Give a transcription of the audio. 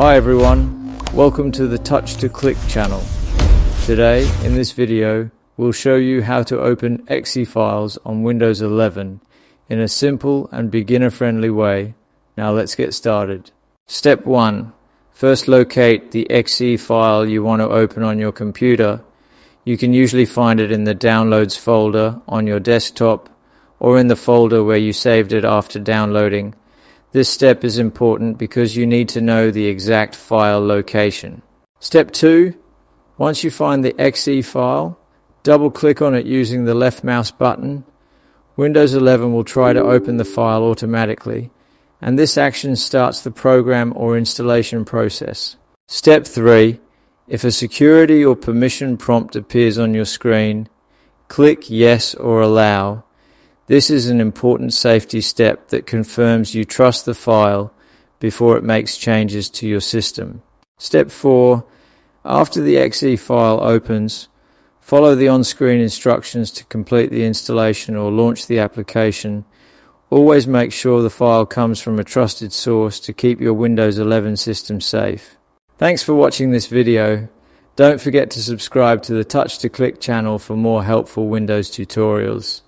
Hi everyone, welcome to the Touch to Click channel. Today, in this video, we'll show you how to open exe files on Windows 11 in a simple and beginner-friendly way. Now let's get started. Step 1. First locate the exe file you want to open on your computer. You can usually find it in the Downloads folder on your desktop or in the folder where you saved it after downloading. This step is important because you need to know the exact file location. Step 2. Once you find the exe file, double-click on it using the left mouse button. Windows 11 will try to open the file automatically, and this action starts the program or installation process. Step 3. If a security or permission prompt appears on your screen, click Yes or Allow. This is an important safety step that confirms you trust the file before it makes changes to your system. Step 4. After the exe file opens, follow the on-screen instructions to complete the installation or launch the application. Always make sure the file comes from a trusted source to keep your Windows 11 system safe. Thanks for watching this video. Don't forget to subscribe to the Touch to Click channel for more helpful Windows tutorials.